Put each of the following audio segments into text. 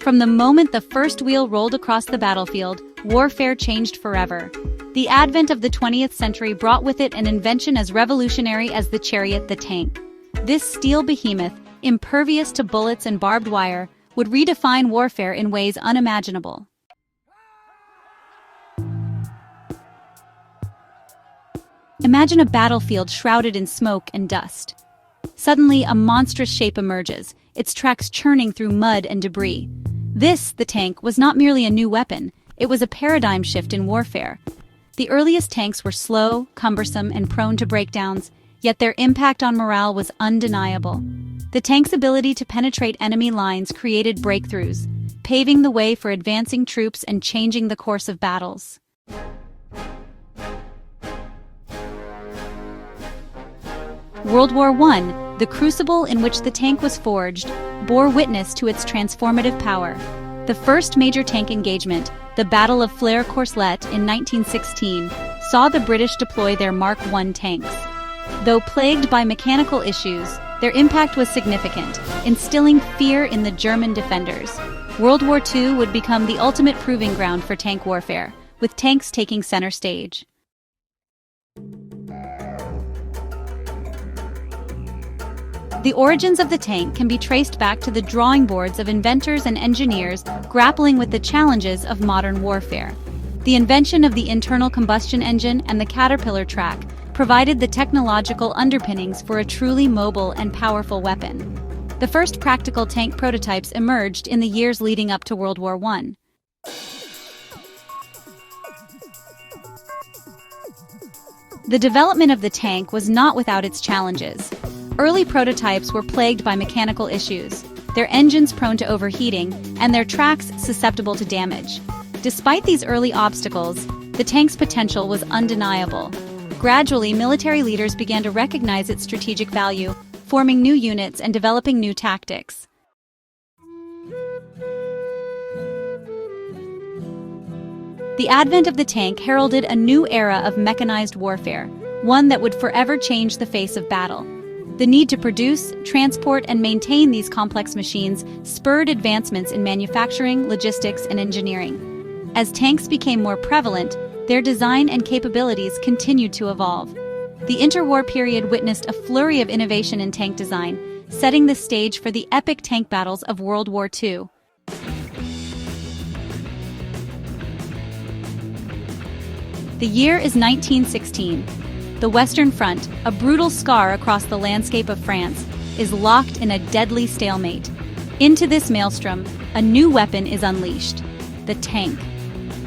From the moment the first wheel rolled across the battlefield, warfare changed forever. The advent of the 20th century brought with it an invention as revolutionary as the chariot, the tank. This steel behemoth, impervious to bullets and barbed wire, would redefine warfare in ways unimaginable. Imagine a battlefield shrouded in smoke and dust. Suddenly, a monstrous shape emerges, its tracks churning through mud and debris. This, the tank, was not merely a new weapon, it was a paradigm shift in warfare. The earliest tanks were slow, cumbersome, and prone to breakdowns, yet their impact on morale was undeniable. The tank's ability to penetrate enemy lines created breakthroughs, paving the way for advancing troops and changing the course of battles. World War I, the crucible in which the tank was forged, bore witness to its transformative power. The first major tank engagement, the Battle of Flers-Courcelette in 1916, saw the British deploy their Mark I tanks. Though plagued by mechanical issues, their impact was significant, instilling fear in the German defenders. World War II would become the ultimate proving ground for tank warfare, with tanks taking center stage. The origins of the tank can be traced back to the drawing boards of inventors and engineers grappling with the challenges of modern warfare. The invention of the internal combustion engine and the Caterpillar track provided the technological underpinnings for a truly mobile and powerful weapon. The first practical tank prototypes emerged in the years leading up to World War I. The development of the tank was not without its challenges. Early prototypes were plagued by mechanical issues, their engines prone to overheating, and their tracks susceptible to damage. Despite these early obstacles, the tank's potential was undeniable. Gradually, military leaders began to recognize its strategic value, forming new units and developing new tactics. The advent of the tank heralded a new era of mechanized warfare, one that would forever change the face of battle. The need to produce, transport, and maintain these complex machines spurred advancements in manufacturing, logistics, and engineering. As tanks became more prevalent, their design and capabilities continued to evolve. The interwar period witnessed a flurry of innovation in tank design, setting the stage for the epic tank battles of World War II. The year is 1916. The Western Front, a brutal scar across the landscape of France, is locked in a deadly stalemate. Into this maelstrom, a new weapon is unleashed: the tank.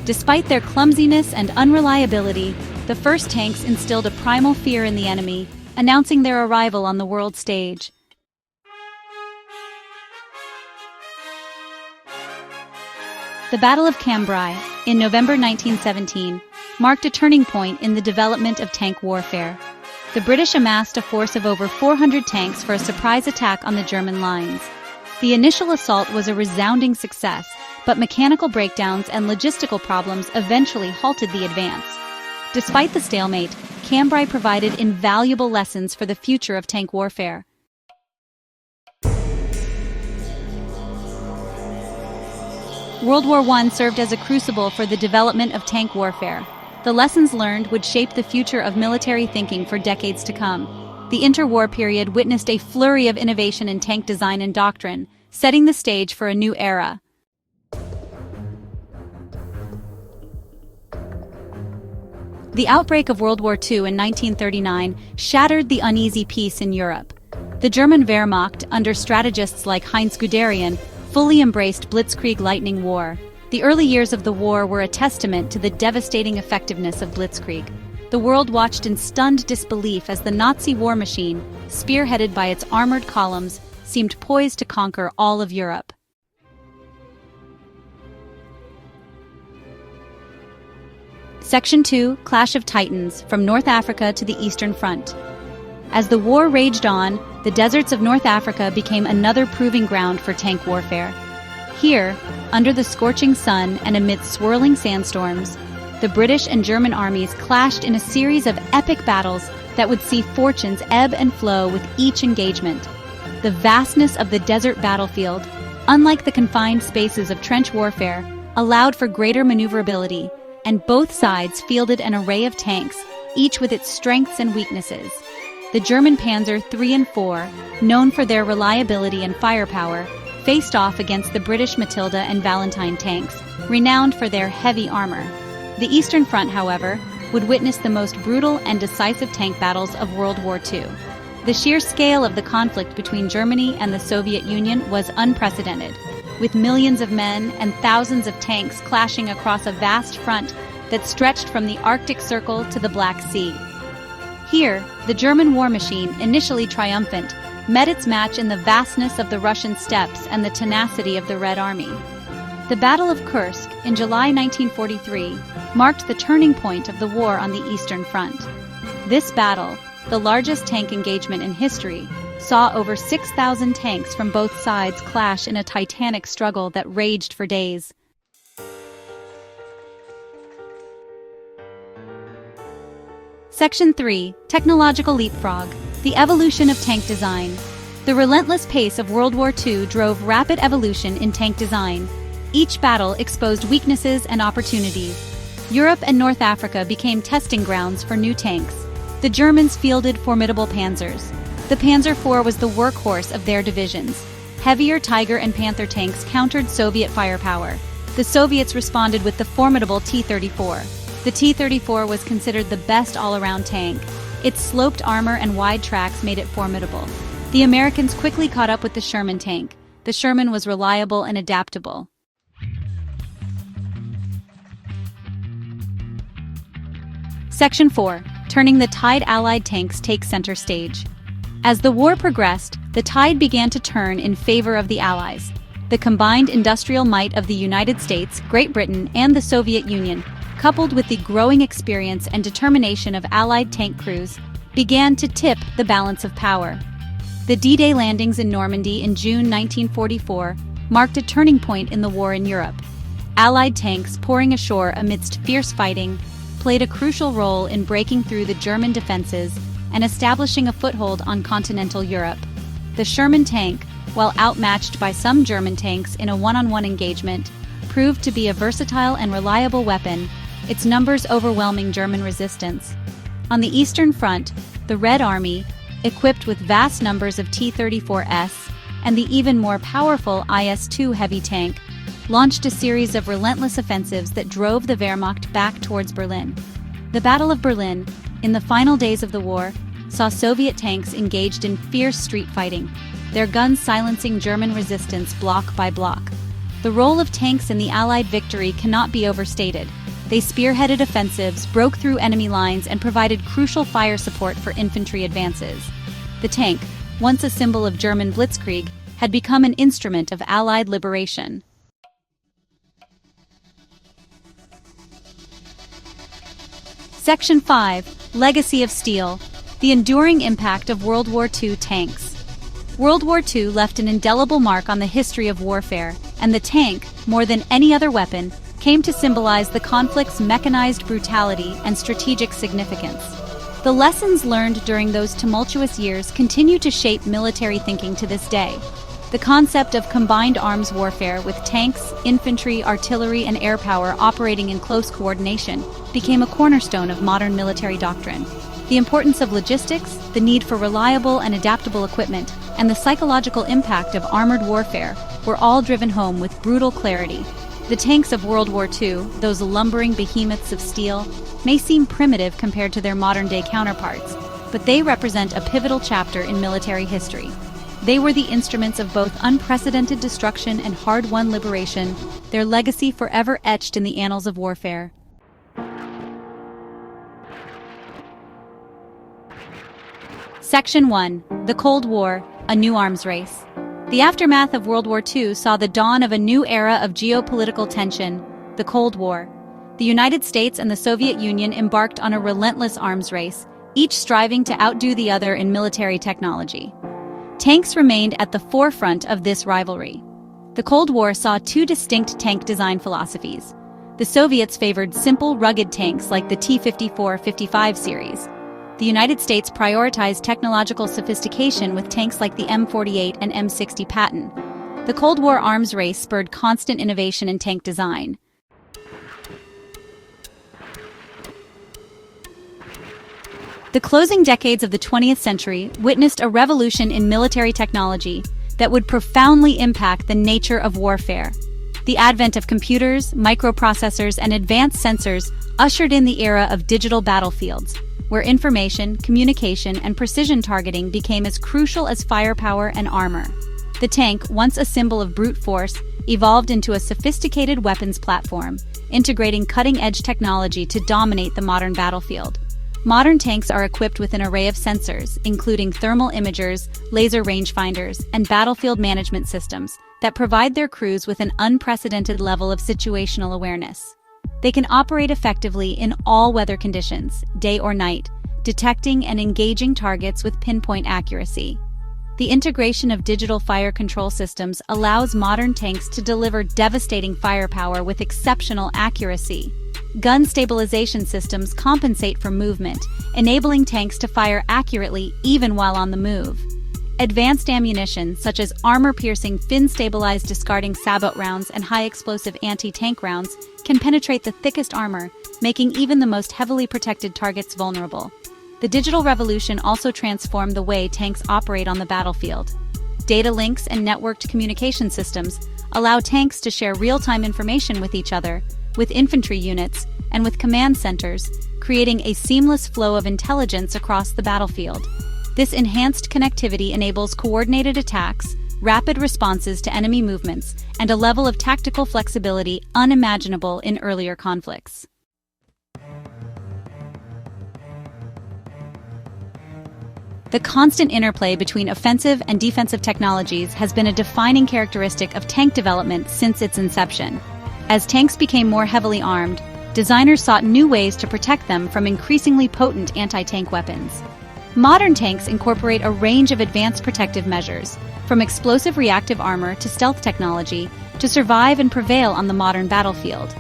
Despite their clumsiness and unreliability, the first tanks instilled a primal fear in the enemy, announcing their arrival on the world stage. The Battle of Cambrai, in November 1917, marked a turning point in the development of tank warfare. The British amassed a force of over 400 tanks for a surprise attack on the German lines. The initial assault was a resounding success, but mechanical breakdowns and logistical problems eventually halted the advance. Despite the stalemate, Cambrai provided invaluable lessons for the future of tank warfare. World War I served as a crucible for the development of tank warfare. The lessons learned would shape the future of military thinking for decades to come. The interwar period witnessed a flurry of innovation in tank design and doctrine, setting the stage for a new era. The outbreak of World War II in 1939 shattered the uneasy peace in Europe. The German Wehrmacht, under strategists like Heinz Guderian, fully embraced Blitzkrieg lightning war. The early years of the war were a testament to the devastating effectiveness of Blitzkrieg. The world watched in stunned disbelief as the Nazi war machine, spearheaded by its armored columns, seemed poised to conquer all of Europe. Section 2, Clash of Titans, from North Africa to the Eastern Front. As the war raged on, the deserts of North Africa became another proving ground for tank warfare. Here, under the scorching sun and amidst swirling sandstorms, the British and German armies clashed in a series of epic battles that would see fortunes ebb and flow with each engagement. The vastness of the desert battlefield, unlike the confined spaces of trench warfare, allowed for greater maneuverability, and both sides fielded an array of tanks, each with its strengths and weaknesses. The German Panzer III and IV, known for their reliability and firepower, faced off against the British Matilda and Valentine tanks, renowned for their heavy armor. The Eastern Front, however, would witness the most brutal and decisive tank battles of World War II. The sheer scale of the conflict between Germany and the Soviet Union was unprecedented, with millions of men and thousands of tanks clashing across a vast front that stretched from the Arctic Circle to the Black Sea. Here, the German war machine, initially triumphant, met its match in the vastness of the Russian steppes and the tenacity of the Red Army. The Battle of Kursk in July 1943 marked the turning point of the war on the Eastern Front. This battle, the largest tank engagement in history, saw over 6,000 tanks from both sides clash in a titanic struggle that raged for days. Section 3. Technological Leapfrog. The Evolution of Tank Design. The relentless pace of World War II drove rapid evolution in tank design. Each battle exposed weaknesses and opportunities. Europe and North Africa became testing grounds for new tanks. The Germans fielded formidable panzers. The Panzer IV was the workhorse of their divisions. Heavier Tiger and Panther tanks countered Soviet firepower. The Soviets responded with the formidable T-34. The T-34 was considered the best all-around tank. Its sloped armor and wide tracks made it formidable. The Americans quickly caught up with the Sherman tank. The Sherman was reliable and adaptable. Section 4. Turning the tide. Allied tanks take center stage. As the war progressed, the tide began to turn in favor of the Allies. The combined industrial might of the United States, Great Britain, and the Soviet Union, coupled with the growing experience and determination of Allied tank crews, began to tip the balance of power. The D-Day landings in Normandy in June 1944 marked a turning point in the war in Europe. Allied tanks pouring ashore amidst fierce fighting played a crucial role in breaking through the German defenses and establishing a foothold on continental Europe. The Sherman tank, while outmatched by some German tanks in a one-on-one engagement, proved to be a versatile and reliable weapon, its numbers overwhelming German resistance. On the Eastern Front, the Red Army, equipped with vast numbers of T-34s and the even more powerful IS-2 heavy tank, launched a series of relentless offensives that drove the Wehrmacht back towards Berlin. The Battle of Berlin, in the final days of the war, saw Soviet tanks engaged in fierce street fighting, their guns silencing German resistance block by block. The role of tanks in the Allied victory cannot be overstated. They spearheaded offensives, broke through enemy lines, and provided crucial fire support for infantry advances. The tank, once a symbol of German blitzkrieg, had become an instrument of Allied liberation. Section 5. Legacy of Steel. The enduring impact of World War II tanks. World War II left an indelible mark on the history of warfare, and the tank, more than any other weapon, came to symbolize the conflict's mechanized brutality and strategic significance. The lessons learned during those tumultuous years continue to shape military thinking to this day. The concept of combined arms warfare with tanks, infantry, artillery, and air power operating in close coordination became a cornerstone of modern military doctrine. The importance of logistics, the need for reliable and adaptable equipment, and the psychological impact of armored warfare were all driven home with brutal clarity. The tanks of World War II, those lumbering behemoths of steel, may seem primitive compared to their modern-day counterparts, but they represent a pivotal chapter in military history. They were the instruments of both unprecedented destruction and hard-won liberation, their legacy forever etched in the annals of warfare. Section 1. The Cold War, a new arms race. The aftermath of World War II saw the dawn of a new era of geopolitical tension, the Cold War. The United States and the Soviet Union embarked on a relentless arms race, each striving to outdo the other in military technology. Tanks remained at the forefront of this rivalry. The Cold War saw two distinct tank design philosophies. The Soviets favored simple, rugged tanks like the T-54-55 series. The United States prioritized technological sophistication with tanks like the M48 and M60 Patton. The Cold War arms race spurred constant innovation in tank design. The closing decades of the 20th century witnessed a revolution in military technology that would profoundly impact the nature of warfare. The advent of computers, microprocessors, and advanced sensors ushered in the era of digital battlefields, where information, communication, and precision targeting became as crucial as firepower and armor. The tank, once a symbol of brute force, evolved into a sophisticated weapons platform, integrating cutting-edge technology to dominate the modern battlefield. Modern tanks are equipped with an array of sensors, including thermal imagers, laser rangefinders, and battlefield management systems that provide their crews with an unprecedented level of situational awareness. They can operate effectively in all weather conditions, day or night, detecting and engaging targets with pinpoint accuracy. The integration of digital fire control systems allows modern tanks to deliver devastating firepower with exceptional accuracy. Gun stabilization systems compensate for movement, enabling tanks to fire accurately even while on the move. Advanced ammunition, such as armor-piercing, fin-stabilized discarding sabot rounds and high-explosive anti-tank rounds, can penetrate the thickest armor, making even the most heavily protected targets vulnerable. The digital revolution also transformed the way tanks operate on the battlefield. Data links and networked communication systems allow tanks to share real-time information with each other, with infantry units, and with command centers, creating a seamless flow of intelligence across the battlefield. This enhanced connectivity enables coordinated attacks, rapid responses to enemy movements, and a level of tactical flexibility unimaginable in earlier conflicts. The constant interplay between offensive and defensive technologies has been a defining characteristic of tank development since its inception. As tanks became more heavily armed, designers sought new ways to protect them from increasingly potent anti-tank weapons. Modern tanks incorporate a range of advanced protective measures, from explosive reactive armor to stealth technology, to survive and prevail on the modern battlefield.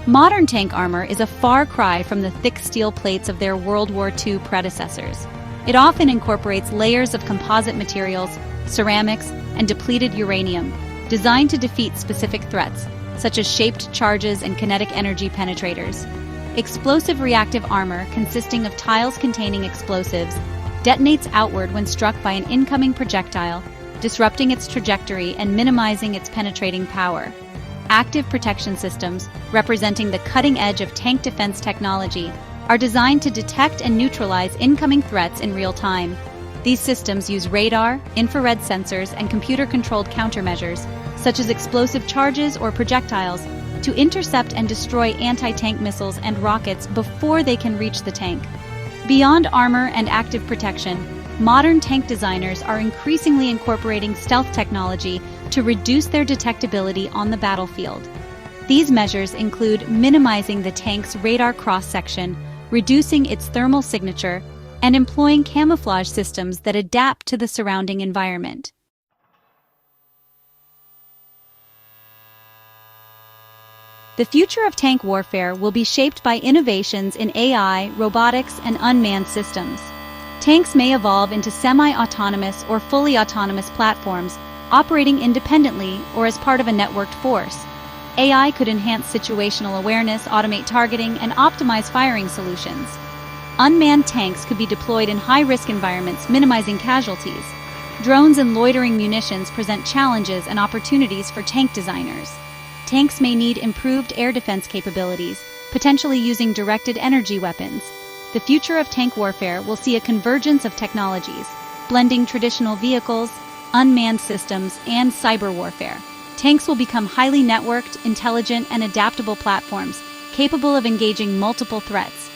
Modern tank armor is a far cry from the thick steel plates of their World War II predecessors. It often incorporates layers of composite materials, ceramics, and depleted uranium, designed to defeat specific threats, such as shaped charges and kinetic energy penetrators. Explosive reactive armor, consisting of tiles containing explosives, detonates outward when struck by an incoming projectile, disrupting its trajectory and minimizing its penetrating power. Active protection systems, representing the cutting edge of tank defense technology, are designed to detect and neutralize incoming threats in real time. These systems use radar, infrared sensors, and computer-controlled countermeasures, such as explosive charges or projectiles, to intercept and destroy anti-tank missiles and rockets before they can reach the tank. Beyond armor and active protection, modern tank designers are increasingly incorporating stealth technology to reduce their detectability on the battlefield. These measures include minimizing the tank's radar cross-section, reducing its thermal signature, and employing camouflage systems that adapt to the surrounding environment. The future of tank warfare will be shaped by innovations in AI, robotics, and unmanned systems. Tanks may evolve into semi-autonomous or fully autonomous platforms, operating independently or as part of a networked force. AI could enhance situational awareness, automate targeting, and optimize firing solutions. Unmanned tanks could be deployed in high-risk environments, minimizing casualties. Drones and loitering munitions present challenges and opportunities for tank designers. Tanks may need improved air defense capabilities, potentially using directed energy weapons. The future of tank warfare will see a convergence of technologies, blending traditional vehicles, unmanned systems, and cyber warfare. Tanks will become highly networked, intelligent, and adaptable platforms, capable of engaging multiple threats.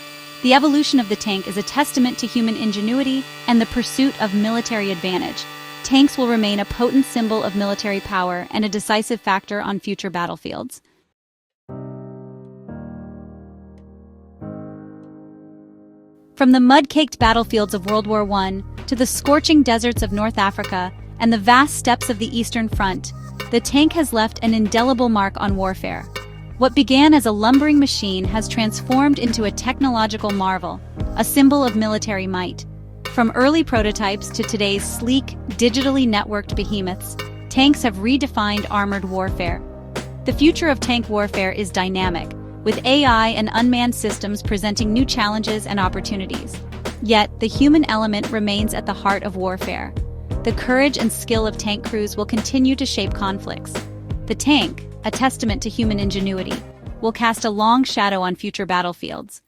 The evolution of the tank is a testament to human ingenuity and the pursuit of military advantage. Tanks will remain a potent symbol of military power and a decisive factor on future battlefields. From the mud-caked battlefields of World War I to the scorching deserts of North Africa and the vast steppes of the Eastern Front, the tank has left an indelible mark on warfare. What began as a lumbering machine has transformed into a technological marvel, a symbol of military might. From early prototypes to today's sleek, digitally networked behemoths, tanks have redefined armored warfare. The future of tank warfare is dynamic, with AI and unmanned systems presenting new challenges and opportunities. Yet, the human element remains at the heart of warfare. The courage and skill of tank crews will continue to shape conflicts. The tank, a testament to human ingenuity, will cast a long shadow on future battlefields.